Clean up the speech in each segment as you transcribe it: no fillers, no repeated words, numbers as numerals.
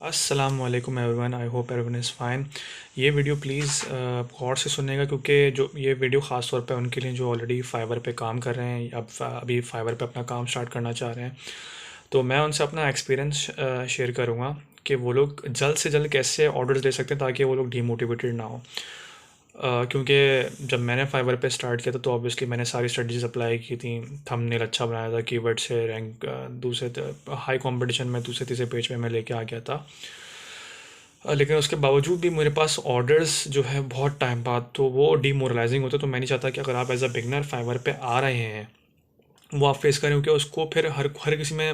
अस्सलाम वालेकुम everyone, I hope everyone is fine. ये वीडियो प्लीज़ गौर से सुनिएगा, क्योंकि जो ये वीडियो ख़ास तौर पे उनके लिए जो ऑलरेडी फाइवर पे काम कर रहे हैं, अब अभी फाइवर पे अपना काम स्टार्ट करना चाह रहे हैं। तो मैं उनसे अपना एक्सपीरियंस शेयर करूँगा कि वो लोग जल्द से जल्द कैसे ऑर्डर्स ले सकते हैं ताकि वो लोग डीमोटिवेटेड ना हो। क्योंकि जब मैंने फाइवर पे स्टार्ट किया था तो ऑब्वियसली मैंने सारी स्ट्रेटजीज अप्लाई की थी। थंबनेल अच्छा बनाया था, कीवर्ड से रैंक दूसरे हाई कंपटीशन में दूसरे तीसरे पेज पे मैं लेके आ गया था। लेकिन उसके बावजूद भी मेरे पास ऑर्डर्स जो है बहुत टाइम बाद तो वो डीमोरलाइजिंग होते। तो मैं नहीं चाहता कि अगर आप एज अ बिगनर फाइवर पे आ रहे हैं वो आप फेस करें, क्योंकि उसको फिर हर हर किसी में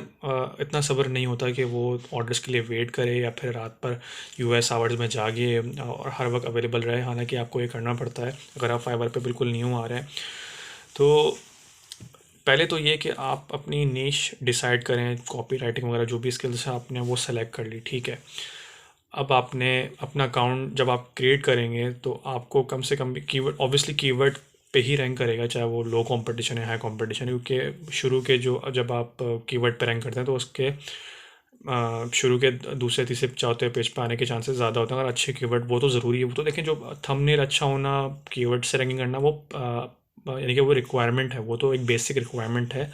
इतना सब्र नहीं होता कि वो ऑर्डर्स के लिए वेट करे या फिर रात पर यूएस आवर्स में जागे और हर वक्त अवेलेबल रहे। हालांकि आपको ये करना पड़ता है अगर आप फाइवर पे बिल्कुल न्यू आ रहे हैं। तो पहले तो ये कि आप अपनी नीश डिसाइड करें, कॉपी राइटिंग वगैरह जो भी स्किल्स है आपने वो सेलेक्ट कर ली, ठीक है। अब आपने अपना अकाउंट जब आप क्रिएट करेंगे तो आपको कम से कम कीवर्ड, ऑब्वियसली कीवर्ड पे ही रैंक करेगा, चाहे वो लो कंपटीशन है हाई कंपटीशन है, क्योंकि शुरू के जो जब आप कीवर्ड पे रैंक करते हैं तो उसके शुरू के दूसरे तीसरे चौथे पेज पे आने के चांसेस ज़्यादा होते हैं अगर अच्छे कीवर्ड। वो तो ज़रूरी है, वो तो देखें, जो थंबनेल अच्छा होना, कीवर्ड से रैंकिंग करना, वो यानी कि वो रिक्वायरमेंट है, वो तो एक बेसिक रिक्वायरमेंट है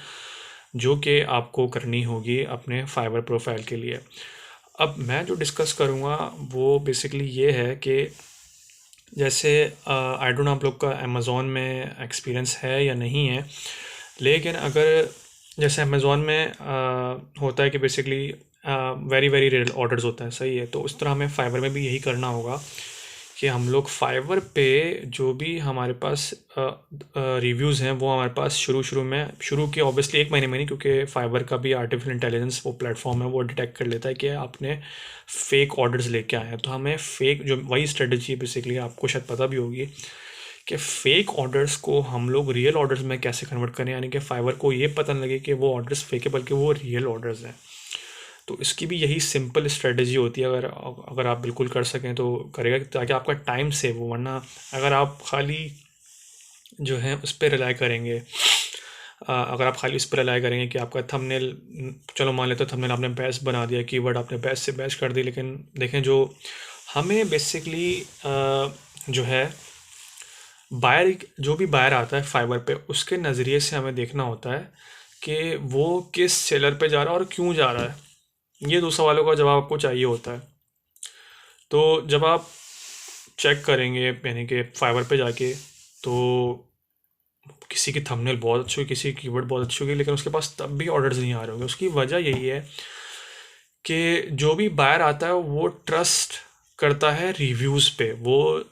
जो कि आपको करनी होगी अपने फाइवर प्रोफाइल के लिए। अब मैं जो डिस्कस करूँगा वो बेसिकली ये है कि जैसे आई डोंट नो आप लोग का अमेज़ॉन में एक्सपीरियंस है या नहीं है, लेकिन अगर जैसे अमेज़ॉन में होता है कि basically very very rare orders होता है, सही है। तो उस तरह हमें फाइवर में भी यही करना होगा कि हम लोग फाइवर पे जो भी हमारे पास रिव्यूज़ हैं वो हमारे पास शुरू शुरू में, शुरू के ऑब्वियसली एक महीने में नहीं, क्योंकि फाइवर का भी आर्टिफिशियल इंटेलिजेंस वो प्लेटफॉर्म है, वो डिटेक्ट कर लेता है कि आपने फेक ऑर्डर्स लेके आए हैं। तो हमें फेक, जो वही स्ट्रेटजी है बेसिकली, आपको शायद पता भी होगी कि फेक ऑर्डर्स को हम लोग रियल ऑर्डर्स में कैसे कन्वर्ट करें, यानी कि फाइवर को ये पता न लगे कि वो ऑर्डर्स फेक है बल्कि वो रियल ऑर्डर्स हैं। तो इसकी भी यही सिंपल स्ट्रेटजी होती है, अगर अगर आप बिल्कुल कर सकें तो करेगा, ताकि आपका टाइम सेव हो। वरना अगर आप खाली जो है उस पर रिलाई करेंगे, अगर आप खाली उस पर रिलाई करेंगे कि आपका थंबनेल, चलो मान लेते हैं थंबनेल आपने बेस्ट बना दिया, कीवर्ड आपने बेस्ट से बेस्ट कर दी, लेकिन देखें जो हमें बेसिकली जो है बायर, जो भी बायर आता है फाइबर पे उसके नज़रिए से हमें देखना होता है कि वो किस सेलर पे जा रहा है और क्यों जा रहा है। ये दो सवालों का जवाब आपको चाहिए होता है। तो जब आप चेक करेंगे यानी कि फाइवर पे जाके, तो किसी की थंबनेल बहुत अच्छी होगी, किसी की कीवर्ड बहुत अच्छी होगी, लेकिन उसके पास तब भी ऑर्डर्स नहीं आ रहे होंगे। उसकी वजह यही है कि जो भी बायर आता है वो ट्रस्ट करता है रिव्यूज़ पे, वो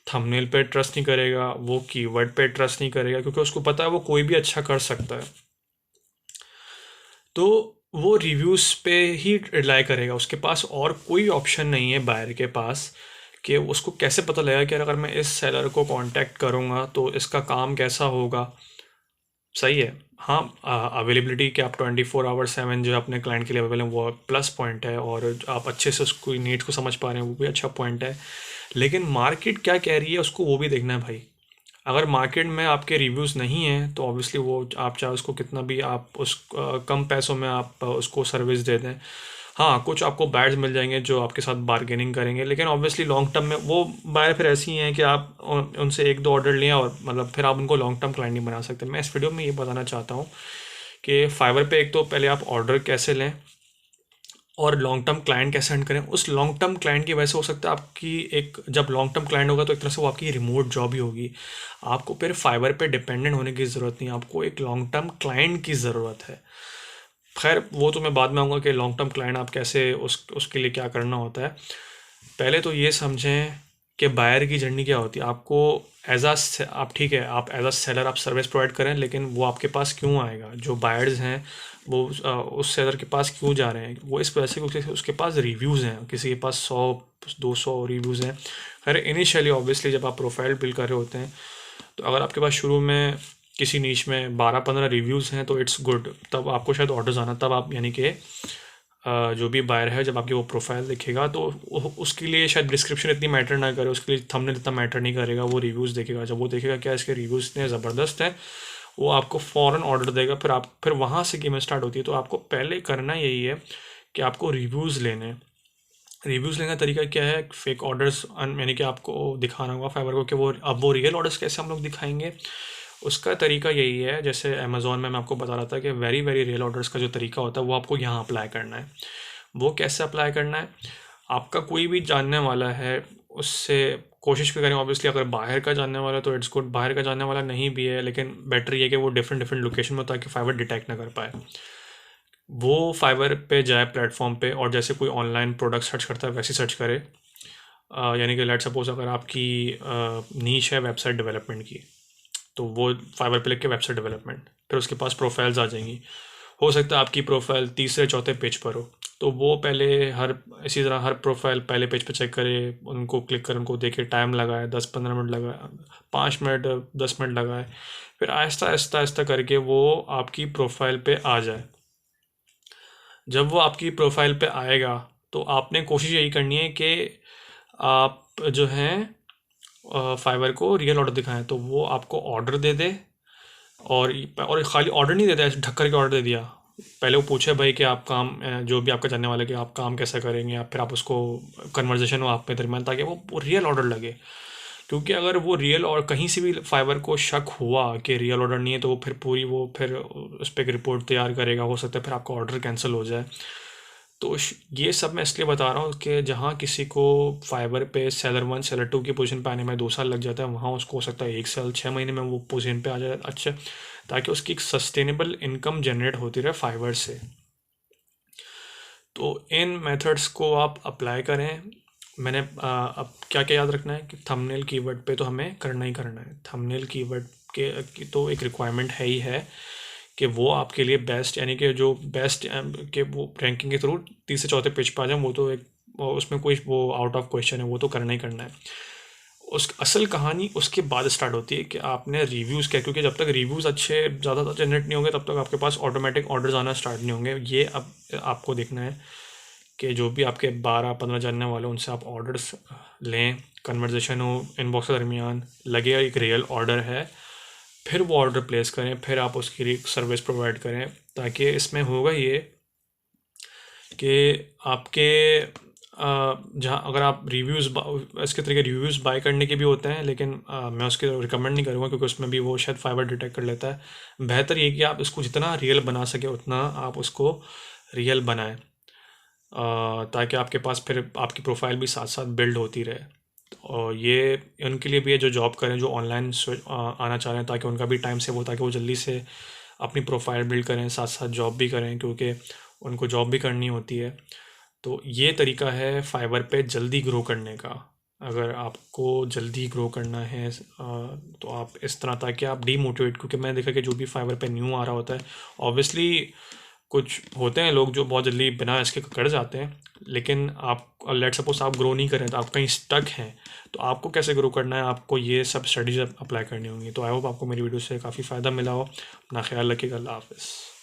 थंबनेल पे ट्रस्ट नहीं करेगा, वो कीवर्ड पे ट्रस्ट नहीं करेगा, क्योंकि उसको पता है वो कोई भी अच्छा कर सकता है। तो वो रिव्यूज़ पे ही रिलाई करेगा, उसके पास और कोई ऑप्शन नहीं है बायर के पास कि उसको कैसे पता लगेगा कि अगर मैं इस सेलर को कांटेक्ट करूँगा तो इसका काम कैसा होगा। सही है। हाँ, अवेलेबिलिटी कि आप 24/7 जो है अपने क्लाइंट के लिए अवेलेबल है वो प्लस पॉइंट है, और आप अच्छे से उसको नीड्स को समझ पा रहे हैं वो भी अच्छा पॉइंट है। लेकिन मार्केट क्या कह रही है उसको वो भी देखना है भाई। अगर मार्केट में आपके रिव्यूज़ नहीं हैं तो ऑब्वियसली वो, आप चाहे उसको कितना भी आप उस कम पैसों में आप उसको सर्विस दे दें, हाँ कुछ आपको बायर्स मिल जाएंगे जो आपके साथ बार्गेनिंग करेंगे, लेकिन ऑब्वियसली लॉन्ग टर्म में वो बायर फिर ऐसी हैं कि आप उनसे एक दो ऑर्डर लें और मतलब फिर आप उनको लॉन्ग टर्म क्लाइंट नहीं बना सकते। मैं इस वीडियो में ये बताना चाहता हूँ कि फाइवर पे एक तो पहले आप ऑर्डर कैसे लें और लॉन्ग टर्म क्लाइंट कैसे हंड करें। उस लॉन्ग टर्म क्लाइंट की वजह से हो सकता है आपकी एक, जब लॉन्ग टर्म क्लाइंट होगा तो एक तरह से वो आपकी रिमोट जॉब ही होगी। आपको फिर फाइवर पे डिपेंडेंट होने की ज़रूरत नहीं, आपको एक लॉन्ग टर्म क्लाइंट की ज़रूरत है। खैर वो तो मैं बाद में आऊँगा कि लॉन्ग टर्म क्लाइंट आप कैसे उसके लिए क्या करना होता है। पहले तो ये समझें कि बायर की जर्नी क्या होती है। आपको आप ठीक है, आप एज अ सेलर आप सर्विस प्रोवाइड करें, लेकिन वो आपके पास क्यों आएगा, जो बायर्स हैं वो उस सेलर के पास क्यों जा रहे हैं, वो इस वजह से क्योंकि उसके पास रिव्यूज़ हैं, किसी के पास 100-200 रिव्यूज़ हैं। खैर इनिशियली ऑब्वियसली जब आप प्रोफाइल बिल्ड कर रहे होते हैं तो अगर आपके पास शुरू में किसी नीश में 12-15 रिव्यूज़ हैं तो इट्स गुड, तब आपको शायद ऑर्डर्स आना, तब आप यानी कि जो भी बायर है जब आपकी वो प्रोफाइल दिखेगा तो उसके लिए शायद डिस्क्रिप्शन इतनी मैटर ना करे, उसके लिए थंबनेल इतना मैटर नहीं करेगा, वो रिव्यूज़ देखेगा। जब वो देखेगा क्या इसके रिव्यूज़ इतने ज़बरदस्त हैं, वो आपको फ़ौरन ऑर्डर देगा। फिर वहाँ से गेम स्टार्ट होती है। तो आपको पहले करना यही है कि आपको रिव्यूज़ लेने हैं। रिव्यूज़ लेने का तरीका क्या है, फेक ऑर्डर्स यानी कि आपको दिखाना होगा फाइवर को कि वो अब वो रियल ऑर्डर्स कैसे हम लोग दिखाएंगे। उसका तरीका यही है, जैसे अमेज़ोन में मैं आपको बता रहा था कि वेरी वेरी रियल ऑर्डर्स का जो तरीका होता है वो आपको यहाँ अप्लाई करना है। वो कैसे अप्लाई करना है, आपका कोई भी जानने वाला है उससे कोशिश भी करें। ऑब्वियसली अगर बाहर का जानने वाला है तो इट्स गुड, बाहर का जानने वाला नहीं भी है लेकिन बेटर ये है कि वो डिफरेंट डिफरेंट लोकेशन में होता है कि फाइवर डिटेक्ट ना कर पाए। वो फाइवर पे जाए प्लेटफॉर्म पे, और जैसे कोई ऑनलाइन प्रोडक्ट सर्च करता है वैसे सर्च करे। यानी कि लेट सपोज अगर आपकी नीश है वेबसाइट डेवलपमेंट की, तो वो फाइवर पे लिख के वेबसाइट डेवलपमेंट, फिर उसके पास प्रोफाइल्स आ जाएंगी। हो सकता है आपकी प्रोफाइल तीसरे चौथे पेज पर हो, तो वो पहले हर इसी तरह हर प्रोफाइल पहले पेज पे चेक करे, उनको क्लिक करे, उनको देखे, टाइम लगाए, 10-15 मिनट लगाए, 5 मिनट 10 मिनट लगाए, फिर आहिस्ता आहिस्ता आहिस्ता करके वो आपकी प्रोफाइल पे आ जाए। जब वो आपकी प्रोफाइल पे आएगा तो आपने कोशिश यही करनी है कि आप जो हैं फाइवर को रियल ऑर्डर दिखाएं, तो वो आपको ऑर्डर दे दे। और खाली ऑर्डर नहीं देता, ऐसे ढक्कर के ऑर्डर दे दिया। पहले वो पूछे भाई कि आप काम जो भी आपका जानने वाला है कि आप काम कैसे करेंगे, या फिर आप उसको कन्वर्जेशन हो आप में दरमियान, ताकि वो रियल ऑर्डर लगे। क्योंकि अगर वो रियल और कहीं से भी फाइवर को शक हुआ कि रियल ऑर्डर नहीं है, तो वो फिर पूरी वो फिर उस पर एक रिपोर्ट तैयार करेगा। हो सकता है फिर आपका ऑर्डर कैंसिल हो जाए। तो ये सब मैं इसलिए बता रहा हूँ कि जहाँ किसी को फाइवर पे सेलर 1 सेलर 2 की पोजीशन पे आने में 2 साल लग जाता है, वहाँ उसको हो सकता है 1 साल 6 महीने में वो पोजीशन पे आ जाए। अच्छा, ताकि उसकी एक सस्टेनेबल इनकम जनरेट होती रहे फाइवर से। तो इन मेथड्स को आप अप्लाई करें। अब क्या क्या याद रखना है कि थंबनेल कीवर्ड पे तो हमें करना ही करना है। थंबनेल कीवर्ड की तो एक रिक्वायरमेंट है ही है कि वो आपके लिए बेस्ट, यानी कि जो बेस्ट के वो रैंकिंग के थ्रू तीसरे चौथे पेज पर आ जाए, वो तो एक उसमें कोई वो आउट ऑफ क्वेश्चन है, वो तो करना ही करना है। उस असल कहानी उसके बाद स्टार्ट होती है कि आपने रिव्यूज़ क्या, क्योंकि जब तक रिव्यूज़ अच्छे ज़्यादा जनरेट नहीं होंगे तब तक आपके पास ऑटोमेटिक ऑर्डर्स आना स्टार्ट नहीं होंगे। ये अब आपको देखना है कि जो भी आपके 12-15 जानने वाले हैं उनसे आप ऑर्डर्स लें, कन्वर्जेशन हो इनबॉक्स के दरमियान, लगे एक रियल ऑर्डर है, फिर वो ऑर्डर प्लेस करें, फिर आप उसकी लिए सर्विस प्रोवाइड करें। ताकि इसमें होगा ये कि आपके जहाँ अगर आप रिव्यूज़ इसके तरीके रिव्यूज़ बाय करने के भी होते हैं, लेकिन मैं उसके रिकमेंड नहीं करूँगा क्योंकि उसमें भी वो शायद फाइवर डिटेक्ट कर लेता है। बेहतर ये कि आप इसको जितना रियल बना सके उतना आप उसको रियल बनाएं, ताकि आपके पास फिर आपकी प्रोफाइल भी साथ साथ बिल्ड होती रहे। और ये उनके लिए भी है जो जॉब करें, जो ऑनलाइन आना चाह रहे हैं, ताकि उनका भी टाइम सेव हो, ताकि वो जल्दी से अपनी प्रोफाइल बिल्ड करें, साथ साथ जॉब भी करें, क्योंकि उनको जॉब भी करनी होती है। तो ये तरीका है फाइवर पे जल्दी ग्रो करने का। अगर आपको जल्दी ग्रो करना है तो आप इस तरह, ताकि आप डीमोटिवेट, क्योंकि मैंने देखा कि जो भी फाइवर पे न्यू आ रहा होता है, ऑब्वियसली कुछ होते हैं लोग जो बहुत जल्दी बिना इसके कर जाते हैं, लेकिन आप लेट सपोज आप ग्रो नहीं करें तो आप कहीं स्टक हैं, तो आपको कैसे ग्रो करना है, आपको ये सब स्ट्रेटजीज अप्लाई करनी होंगी। तो आई होप आपको मेरी वीडियो से काफ़ी फ़ायदा मिला हो। अपना ख्याल रखिएगा। अल्लाह हाफ़िज़।